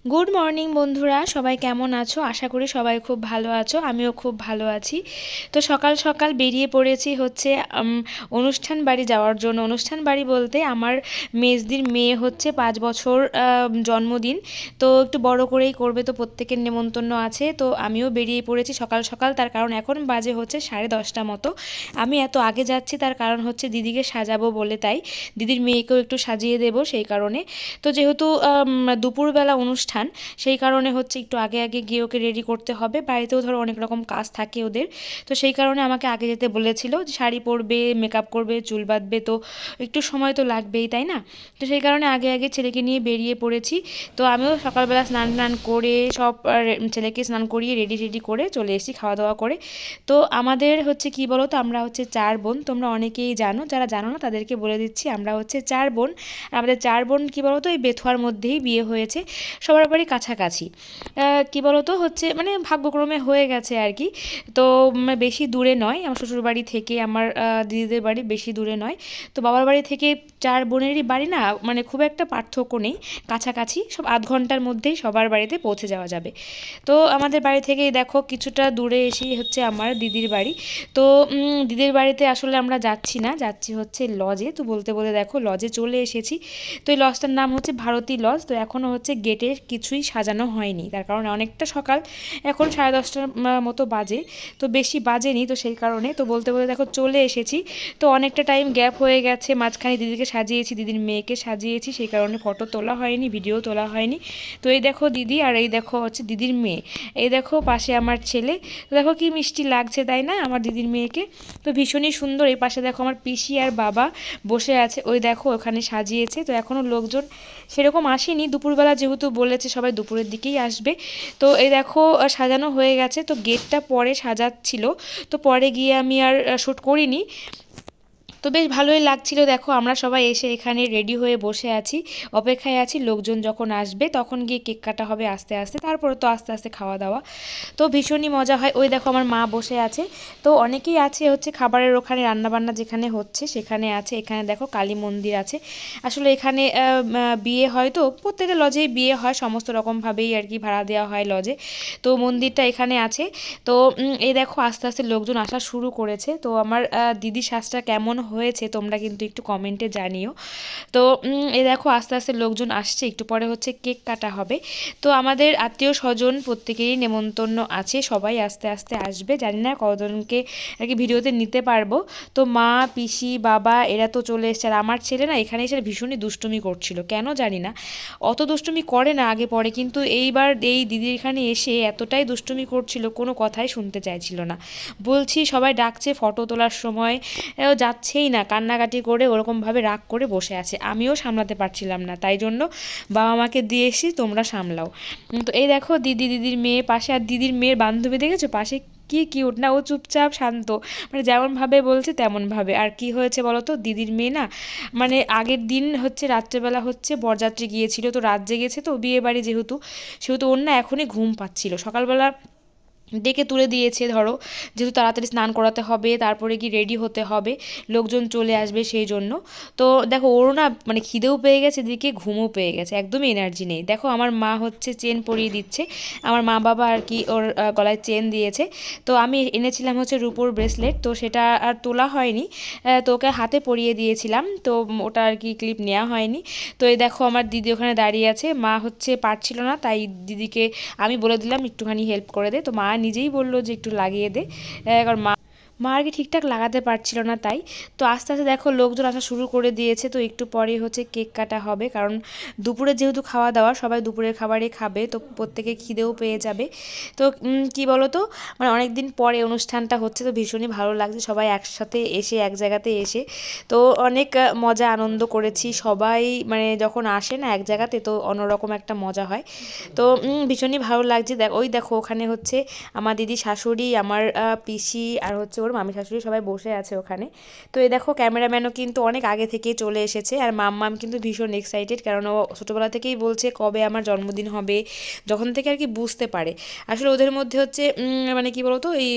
Good morning বন্ধুরা, সবাই কেমন আছো? আশা করি সবাই খুব ভালো আছো। আমিও খুব ভালো আছি। তো সকাল সকাল বেরিয়ে পড়েছি হচ্ছে অনুষ্ঠান বাড়ি যাওয়ার জন্য। অনুষ্ঠান বাড়ি বলতে আমার মেজদির মেয়ে হচ্ছে 5 বছর জন্মদিন। তো একটু বড় করেই করবে, তো প্রত্যেকের নেমন্তন্ন আছে। তো আমিও বেরিয়ে পড়েছি সকাল সকাল, তার কারণ এখন বাজে হচ্ছে 10:30 মতো। আমি এত আগে যাচ্ছি তার কারণ হচ্ছে দিদিকে সাজাবো বলে, তাই দিদির মেয়েকেও একটু সাজিয়ে দেবো সেই কারণে। তো যেহেতু দুপুরবেলা অনুষ্ঠান, সেই কারণে হচ্ছে একটু আগে আগে গিয়ে ওকে রেডি করতে হবে। বাড়িতেও ধরো অনেক রকম কাজ থাকে ওদের, তো সেই কারণে আমাকে আগে যেতে বলেছিল যে শাড়ি পরবে, মেকআপ করবে, চুল বাঁধবে, তো একটু সময় তো লাগবেই, তাই না? তো সেই কারণে আগে আগে ছেলেকে নিয়ে বেরিয়ে পড়েছি। তো আমিও সকালবেলা স্নান টান করে সব ছেলেকে স্নান করিয়ে রেডি রেডি করে চলে এসেছি খাওয়া দাওয়া করে। তো আমাদের হচ্ছে কি বলো তো, আমরা হচ্ছে 4 বোন। তোমরা অনেকেই জানো, যারা জানো না তাদেরকে বলে দিচ্ছি, আমরা হচ্ছে 4 বোন। আমাদের 4 বোন কি বলো তো, এই বেথুয়ার মধ্যেই বিয়ে হয়েছে, সবার বাড়ি কাছাকাছি। কি বলতো হচ্ছে মানে ভাগ্যক্রমে হয়ে গেছে আর কি। তো বেশি দূরে নয়, আমার শ্বশুরবাড়ি থেকে আমার দিদিদের বাড়ি বেশি দূরে নয়। তো বাবার বাড়ি থেকে 4 বোনেরই বাড়ি না, মানে খুব একটা পার্থক্য নেই, কাছাকাছি, সব আধ ঘন্টার মধ্যেই সবার বাড়িতে পৌঁছে যাওয়া যাবে। তো আমাদের বাড়ি থেকেই দেখো কিছুটা দূরে এসেই হচ্ছে আমার দিদির বাড়ি। তো দিদির বাড়িতে আসলে আমরা যাচ্ছি না, যাচ্ছি হচ্ছে লজে। তো বলতে বলে দেখো লজে চলে এসেছি। তো এই লজটার নাম হচ্ছে ভারতী লজ। তো এখনও হচ্ছে গেটে কিছুই সাজানো হয়নি, তার কারণ অনেকটা সকাল, এখন 10:30টার মতো বাজে, তো বেশি বাজেনি, তো সেই কারণে। তো বলতে বলতে দেখো চলে এসেছি। তো অনেকটা টাইম গ্যাপ হয়ে গেছে, মাঝখানে দিদিকে সাজিয়েছি, দিদির মেয়েকে সাজিয়েছি, সেই কারণে ফটো তোলা হয়নি, ভিডিও তোলা হয়নি। তো এই দেখো দিদি, আর এই দেখো হচ্ছে দিদির মেয়ে, এই দেখো পাশে আমার ছেলে। তো দেখো কি মিষ্টি লাগছে তাই না আমার দিদির মেয়েকে? তো ভীষণই সুন্দর। এই পাশে দেখো আমার পিসি আর বাবা বসে আছে, ওই দেখো ওখানে সাজিয়েছে। তো এখনও লোকজন সেরকম আসেনি, দুপুরবেলা যেহেতু বলেছে সবাই দুপুরের দিকেই আসবে। তো এই দেখো সাজানো হয়ে গেছে। তো গেটটা পরে সাজাচ্ছিল, তো পরে গিয়ে আমি আর শ্যুট করিনি। তো বেশ ভালোই লাগছিল। দেখো আমরা সবাই এসে এখানে রেডি হয়ে বসে আছি, অপেক্ষায় আছি লোকজন যখন আসবে তখন গিয়ে কেক কাটা হবে আস্তে আস্তে, তারপরে তো আস্তে আস্তে খাওয়া দাওয়া। তো ভীষণই মজা হয়। ওই দেখো আমার মা বসে আছে। তো অনেকেই আছে হচ্ছে খাবারের ওখানে, রান্নাবান্না যেখানে হচ্ছে সেখানে আছে। এখানে দেখো কালী মন্দির আছে। আসলে এখানে বিয়ে হয়, তো প্রত্যেকটা লজেই বিয়ে হয়, সমস্ত রকমভাবেই আর কি ভাড়া দেওয়া হয় লজে। তো মন্দিরটা এখানে আছে। তো এই দেখো আস্তে আস্তে লোকজন আসা শুরু করেছে। তো আমার দিদির সাজটা কেমন হয়েছে তোমরা কিন্তু একটু কমেন্টে জানিও। তো এই দেখো আস্তে আস্তে লোকজন আসছে, একটু পরে হচ্ছে কেক কাটা হবে। তো আমাদের আত্মীয় স্বজন প্রত্যেকেরই নেমন্তন্ন আছে, সবাই আস্তে আস্তে আসবে। জানি না কতজনকে আর কি ভিডিওতে নিতে পারবো। তো মা, পিসি, বাবা এরা তো চলে এসছে। আর আমার ছেলে না এখানে এসে ভীষণই দুষ্টুমি করছিল, কেন জানি না। অত দুষ্টুমি করে না আগে পরে, কিন্তু এইবার এই দিদির এখানে এসে এতটাই দুষ্টুমি করছিল, কোনো কথাই শুনতে চাইছিল না। বলছি সবাই ডাকছে ফটো তোলার সময়, ও যাচ্ছেই না, কান্নাকাটি করে ওরকমভাবে রাগ করে বসে আছে। আমিও সামলাতে পারছিলাম না, তাই জন্য বাবা মাকে দিয়ে এসি, তোমরা সামলাও। তো এই দেখো দিদি, দিদির মেয়ে পাশে, আর দিদির মেয়ের বান্ধবী দেখেছো পাশে, কি কিউট না, ও চুপচাপ শান্ত, মানে যেমনভাবে বলছে তেমনভাবে। আর কি হয়েছে বলো তো, দিদির মেয়ে না মানে আগের দিন হচ্ছে রাত্রেবেলা হচ্ছে বরযাত্রী গিয়েছিল, তো রাত জেগেছে, তো বিয়ে বাড়ি যেহেতু, সেহেতু ওর না এখনই ঘুম পাচ্ছিল। সকালবেলা ডেকে তুলে দিয়েছে ধরো, যেহেতু তাড়াতাড়ি স্নান করাতে হবে, তারপরে কি রেডি হতে হবে, লোকজন চলে আসবে সেই জন্য। তো দেখো ওরও না মানে খিদেও পেয়ে গেছে, এদিকে ঘুমও পেয়ে গেছে, একদমই এনার্জি নেই। দেখো আমার মা হচ্ছে চেন পরিয়ে দিচ্ছে, আমার মা বাবা আর কি ওর গলায় চেন দিয়েছে। তো আমি এনেছিলাম হচ্ছে রূপোর ব্রেসলেট, তো সেটা আর তোলা হয়নি, তো ওকে হাতে পরিয়ে দিয়েছিলাম, তো ওটা আর কি ক্লিপ নেওয়া হয়নি। তো এই দেখো আমার দিদি ওখানে দাঁড়িয়ে আছে, মা হচ্ছে পারছিল না, তাই দিদিকে আমি বলে দিলাম একটুখানি হেল্প করে দে। তো মা নিজেই বললো যে একটু লাগিয়ে দে, কারণ মা আর কি ঠিকঠাক লাগাতে পারছিল না, তাই। তো আস্তে আস্তে দেখো লোকজন আসা শুরু করে দিয়েছে। তো একটু পরে হচ্ছে কেক কাটা হবে, কারণ দুপুরে যেহেতু খাওয়া দাওয়া, সবাই দুপুরের খাবারই খাবে, তো প্রত্যেকে খিদেও পেয়ে যাবে। তো কি বলো তো, মানে অনেক দিন পরে অনুষ্ঠানটা হচ্ছে, তো ভীষণই ভালো লাগছে সবাই একসাথে এসে এক জায়গাতে এসে। তো অনেক মজা আনন্দ করেছি সবাই, মানে যখন আসে না এক জায়গাতে, তো অন্যরকম একটা মজা হয়। তো ভীষণই ভালো লাগছে। ওই দেখো ওখানে হচ্ছে আমার দিদি শাশুড়ি, আমার পিসি, আর হচ্ছে ওর মামি শাশুড়ি সবাই বসে আছে ওখানে। তো এই দেখো ক্যামেরাম্যানও কিন্তু অনেক আগে থেকেই চলে এসেছে, আর মাম্মাম কিন্তু ভীষণ এক্সাইটেড, কারণ ও ছোটোবেলা থেকেই বলছে কবে আমার জন্মদিন হবে, যখন থেকে আর কি বুঝতে পারে। আসলে ওদের মধ্যে হচ্ছে মানে কি বলতো, এই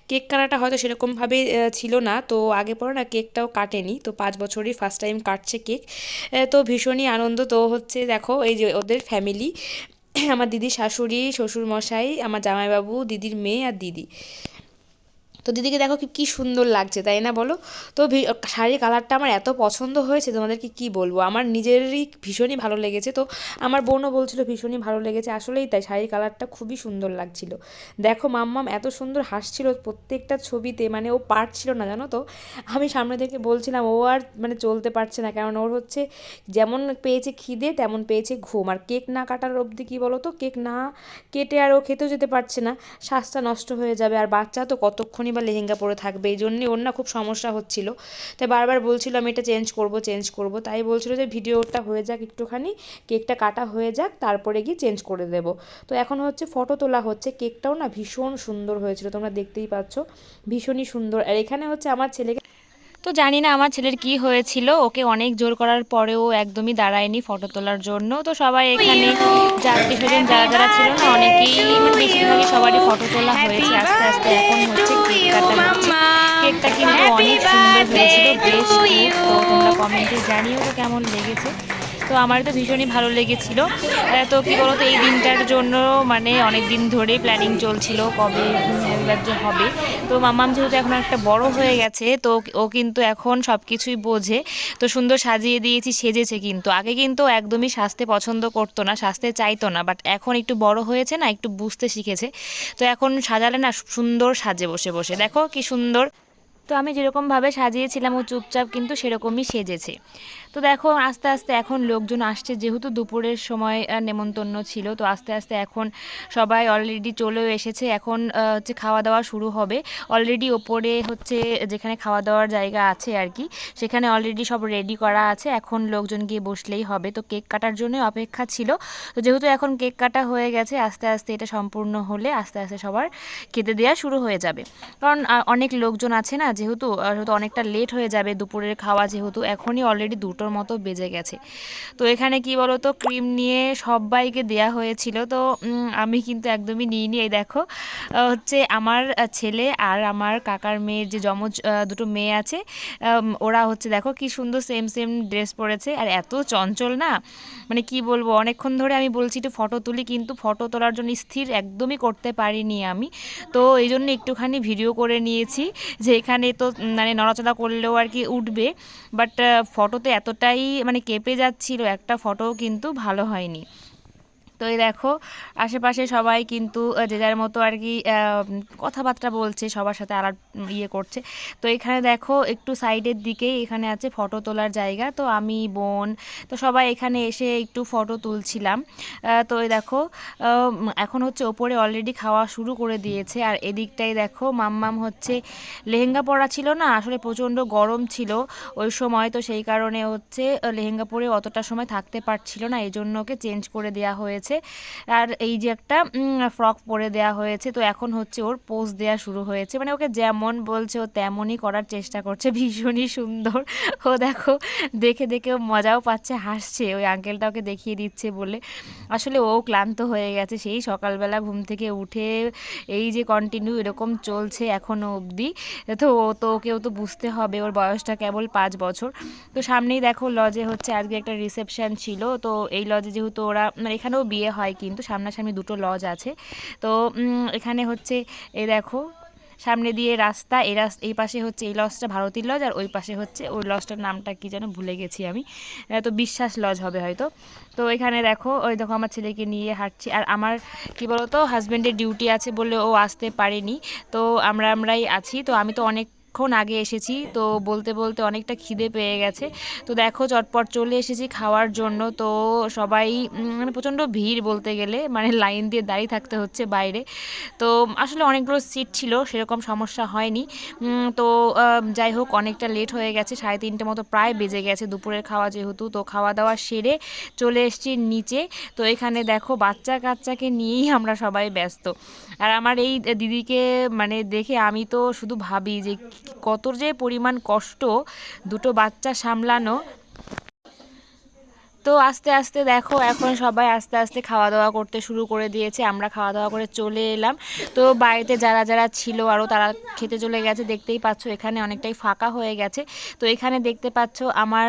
কেক কাটাটা হয়তো সেরকমভাবে ছিল না, তো আগে পরে না কেকটাও কাটেনি, তো 5 বছরই ফার্স্ট টাইম কাটছে কেক। তো ভীষণই আনন্দ। তো হচ্ছে দেখো এই যে ওদের ফ্যামিলি, আমার দিদির শাশুড়ি, শ্বশুরমশাই, আমার জামাইবাবু, দিদির মেয়ে আর দিদি। তো দিদিকে দেখো কি সুন্দর লাগছে, তাই না বলো? তো শাড়ির কালারটা আমার এত পছন্দ হয়েছে, তোমাদেরকে কি বলবো, আমার নিজেরই ভীষণই ভালো লেগেছে। তো আমার বোনও বলছিল ভীষণই ভালো লেগেছে, আসলেই তাই, শাড়ির কালারটা খুবই সুন্দর লাগছিল। দেখো মাম্মাম এত সুন্দর হাসছিল প্রত্যেকটা ছবিতে, মানে ও পারছিল না, জানো তো। আমি সামনে থেকে বলছিলাম ও আর মানে চলতে পারছে না, কারণ ওর হচ্ছে যেমন পেয়েছে খিদে তেমন পেয়েছে ঘুম। আর কেক না কাটার অবধি কী বলো তো, কেক না কেটে আর ও খেতেও যেতে পারছে না, শ্বাসটা নষ্ট হয়ে যাবে। আর বাচ্চা তো কতক্ষণই বা লেহেঙ্গা পরে থাকবে, এই জন্যই ওর না খুব সমস্যা হচ্ছিল। তাই বারবার বলছিল আমি এটা চেঞ্জ করব, তাই বলছিল যে ভিডিওটা হয়ে যাক একটুখানি, কেকটা কাটা হয়ে যাক, তারপরে গিয়ে চেঞ্জ করে দেব। তো এখন হচ্ছে ফটো তোলা হচ্ছে, কেকটাও না ভীষণ সুন্দর হয়েছিল, তোমরা দেখতেই পাচ্ছ, ভীষণই সুন্দর। আর এখানে হচ্ছে আমার ছেলেকে, তো জানি না আমার ছেলের কি হয়েছিল, ওকে অনেক জোর করার পরেও একদমই দাঁড়ায়নি ফটো তোলার জন্য। তো সবাই এখানে আত্মীয় স্বজন যারা যারা ছিল না, অনেকেই মানে বেশিরভাগই সবারই ফটো তোলা হয়েছে। আস্তে আস্তে এখন হচ্ছে কেক কাটা হচ্ছে। কেকটা কিন্তু অনেক সুন্দর হয়েছিল, বেশ কিউট। তো তোমরা কমেন্টে জানিও তো কেমন লেগেছে। তো আমার তো ভীষণই ভালো লেগেছিল। তো কী বলতো, এই দিনটার জন্য মানে অনেক দিন ধরে প্ল্যানিং চলছিল কবে এবার যে হবে। তো মাম্মাম যেহেতু এখন একটা বড় হয়ে গেছে, তো ও কিন্তু এখন সব কিছুই বোঝে। তো সুন্দর সাজিয়ে দিয়েছি, সেজেছে। কিন্তু আগে কিন্তু একদমই সাজতে পছন্দ করতো না, সাজতে চাইতো না, বাট এখন একটু বড় হয়েছে না, একটু বুঝতে শিখেছে। তো এখন সাজালে না সুন্দর সাজে বসে বসে, দেখো কি সুন্দর। তো আমি যেরকমভাবে সাজিয়েছিলাম ও চুপচাপ কিন্তু সেরকমই সেজেছে। তো দেখো আস্তে আস্তে এখন লোকজন আসছে, যেহেতু দুপুরের সময় নেমন্তন্ন ছিল, তো আস্তে আস্তে এখন সবাই অলরেডি চলেও এসেছে। এখন হচ্ছে খাওয়া দাওয়া শুরু হবে। অলরেডি ওপরে হচ্ছে যেখানে খাওয়া দাওয়ার জায়গা আছে আর কি, সেখানে অলরেডি সব রেডি করা আছে, এখন লোকজন গিয়ে বসলেই হবে। তো কেক কাটার জন্য অপেক্ষা ছিল। তো যেহেতু এখন কেক কাটা হয়ে গেছে, আস্তে আস্তে এটা সম্পূর্ণ হলে আস্তে আস্তে সবার খেতে দেওয়া শুরু হয়ে যাবে। কারণ অনেক লোকজন আছে না, যেহেতু অনেকটা লেট হয়ে যাবে দুপুরের খাওয়া, যেহেতু এখনই অলরেডি 2টোর মতো বেজে গেছে। তো এখানে কি বলো তো, ক্রিম নিয়ে সবাইকে দেয়া হয়েছিল। তো আমি কিন্তু একদমই নিইনি। এই দেখো হচ্ছে আমার ছেলে আর আমার কাকার মেয়ের যে যমজ দুটো মেয়ে আছে, ওরা হচ্ছে দেখো কি সুন্দর সেম সেম ড্রেস পরেছে। আর এত চঞ্চল না, মানে কি বলবো, অনেকক্ষণ ধরে আমি বলছি একটু ফটো তুলি, কিন্তু ফটো তোলার জন্য স্থির একদমই করতে পারিনি আমি। তো এই জন্য একটুখানি ভিডিও করে নিয়েছি, যে এখানে তো মানে নড়াচড়া করলেও আর কি উঠবে, বাট ফটোতে এতটাই মানে কেঁপে যাচ্ছিল, একটা ফটোও কিন্তু ভালো হয়নি। তো এই দেখো আশেপাশে সবাই কিন্তু যে যার মতো আর কি কথাবার্তা বলছে, সবার সাথে আলাপ করছে। তো এখানে দেখো একটু সাইডের দিকেই এখানে আছে ফটো তোলার জায়গা। তো আমি, বোন, তো সবাই এখানে এসে একটু ফটো তুলছিলাম। তো এই দেখো এখন হচ্ছে ওপরে অলরেডি খাওয়া শুরু করে দিয়েছে। আর এদিকটাই দেখো মাম্মাম হচ্ছে লেহেঙ্গা পরা ছিল না, আসলে প্রচণ্ড গরম ছিল ওই সময়, তো সেই কারণে হচ্ছে লেহেঙ্গা পরে অতটা সময় থাকতে পারছিল না, এই জন্য ওকে চেঞ্জ করে দেওয়া হয়েছে। আর এই যে একটা ফ্রক পরে দেওয়া হয়েছে। তো এখন হচ্ছে ওর পোজ দেওয়া শুরু হয়েছে, মানে ওকে যেমন বলছে ও তেমনই করার চেষ্টা করছে, ভীষণই সুন্দর। ও দেখো দেখে দেখে মজাও পাচ্ছে, হাসছে, ওই আঙ্কেলটা ওকে দেখিয়ে দিচ্ছে বলে। আসলে ও ক্লান্ত হয়ে গেছে, সেই সকালবেলা ঘুম থেকে উঠে এই যে কন্টিনিউ এরকম চলছে এখনও অবধি। তো ওকেও তো বুঝতে হবে, ওর বয়সটা কেবল 5 বছর। তো সামনেই দেখো লজে হচ্ছে আজকে একটা রিসেপশন ছিল। তো এই লজে যেহেতু ওরা মানে এখানেও বিয়ে হয়, কিন্তু সামনাসামনি 2টো লজ আছে। তো এখানে হচ্ছে এই দেখো সামনে দিয়ে রাস্তা, এই পাশে হচ্ছে এই লজটা ভারতীর লজ, আর ওই পাশে হচ্ছে ওই লজটার নামটা কি যেন ভুলে গেছি আমি, তো বিশ্বাস লজ হবে হয়তো। তো এখানে দেখো ওই দেখো আমার ছেলেকে নিয়ে হাঁটছি। আর আমার কি বলতো হাজব্যান্ডের ডিউটি আছে বলে ও আসতে পারেনি, তো আমরাই আছি। তো আমি তো অনেকক্ষণ আগে এসেছি, তো বলতে বলতে অনেকটা খিদে পেয়ে গেছে। তো দেখো চটপট চলে এসেছি খাওয়ার জন্য। তো সবাই মানে প্রচণ্ড ভিড় বলতে গেলে, মানে লাইন দিয়ে দাঁড়িয়ে থাকতে হচ্ছে বাইরে। তো আসলে অনেকগুলো সিট ছিল, সেরকম সমস্যা হয়নি। তো যাই হোক অনেকটা লেট হয়ে গেছে, 3:30 মতো প্রায় বেজে গেছে দুপুরের খাওয়া যেহেতু। তো খাওয়া দাওয়া সেরে চলে এসেছি নিচে। তো এখানে দেখো বাচ্চা কাচ্চাকে নিয়েই আমরা সবাই ব্যস্ত। আর আমার এই দিদিকে মানে দেখে আমি তো শুধু ভাবি যে কত যে পরিমাণ কষ্ট 2টো বাচ্চা সামলানো। তো আস্তে আস্তে দেখো এখন সবাই আস্তে আস্তে খাওয়া দাওয়া করতে শুরু করে দিয়েছে, আমরা খাওয়া দাওয়া করে চলে এলাম। তো বাড়িতে যারা যারা ছিল আরও তারা খেতে চলে গেছে, দেখতেই পাচ্ছ এখানে অনেকটাই ফাঁকা হয়ে গেছে। তো এখানে দেখতে পাচ্ছ আমার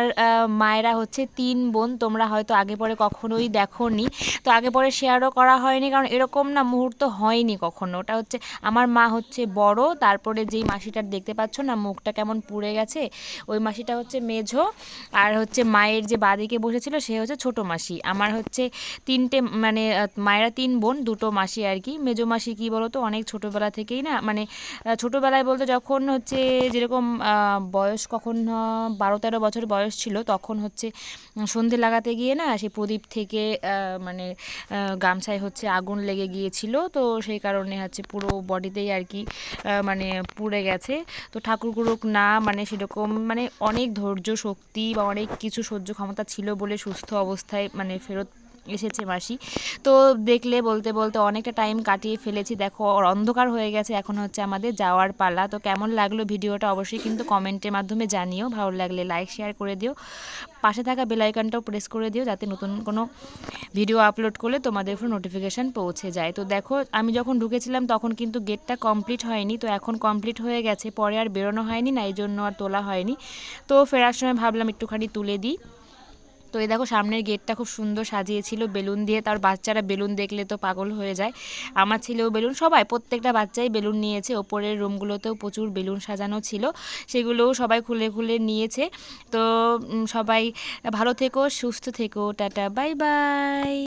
মায়েরা হচ্ছে 3 বোন, তোমরা হয়তো আগে পরে কখনোই দেখোনি, তো আগে পরে শেয়ারও করা হয়নি, কারণ এরকম না মুহূর্ত হয়নি কখনো। ওটা হচ্ছে আমার মা হচ্ছে বড়, তারপরে যেই মাসিটার দেখতে পাচ্ছ না মুখটা কেমন পুড়ে গেছে, ওই মাসিটা হচ্ছে মেঝো, আর হচ্ছে মায়ের যে বাদিকে বসেছিল সে হচ্ছে ছোট মাসি। আমার হচ্ছে 3টে মানে মায়েরা 3 বোন 2টো মাসি আর কি। মেজো মাসি কি বলো তো অনেক ছোটোবেলা থেকেই না, মানে ছোটোবেলায় বলতে যখন হচ্ছে যেরকম বয়স কখন 12-13 বছর বয়স ছিল, তখন হচ্ছে সন্ধে লাগাতে গিয়ে না সেই প্রদীপ থেকে মানে গামছায় হচ্ছে আগুন লেগে গিয়েছিল, তো সেই কারণে হচ্ছে পুরো বডিতেই আর কি মানে পুড়ে গেছে। তো ঠাকুর গুরুক না মানে সেরকম মানে অনেক ধৈর্য শক্তি বা অনেক কিছু সহ্য ক্ষমতা ছিল বলে সুস্থ অবস্থায় মানে ফেরত এসেছে মাসি। তো দেখলে বলতে বলতে অনেকটা টাইম কাটিয়ে ফেলেছি, দেখো অন্ধকার হয়ে গেছে, এখন হচ্ছে আমাদের যাওয়ার পালা। তো কেমন লাগলো ভিডিওটা অবশ্যই কিন্তু কমেন্টের মাধ্যমে জানিও, ভালো লাগলে লাইক শেয়ার করে দিও, পাশে থাকা বেল আইকনটাও প্রেস করে দিও যাতে নতুন কোনো ভিডিও আপলোড করলে তোমাদের ফোনে নোটিফিকেশান পৌঁছে যায়। তো দেখো আমি যখন ঢুকেছিলাম তখন কিন্তু গেটটা কমপ্লিট হয়নি, তো এখন কমপ্লিট হয়ে গেছে, পরে আর বেরোনো হয়নি না, এই জন্য আর তোলা হয়নি। তো ফেরার সময় ভাবলাম একটুখানি তুলে দিই। তো এই দেখো সামনের গেটটা খুব সুন্দর সাজিয়েছিল বেলুন দিয়ে, তার বাচ্চারা বেলুন দেখলে তো পাগল হয়ে যায়, আমার ছেলেও বেলুন, সবাই প্রত্যেকটা বাচ্চাই বেলুন নিয়েছে। ওপরের রুমগুলোতেও প্রচুর বেলুন সাজানো ছিল, সেগুলোও সবাই খুলে খুলে নিয়েছে। তো সবাই ভালো থেকো, সুস্থ থেকো, টাটা বাই বাই।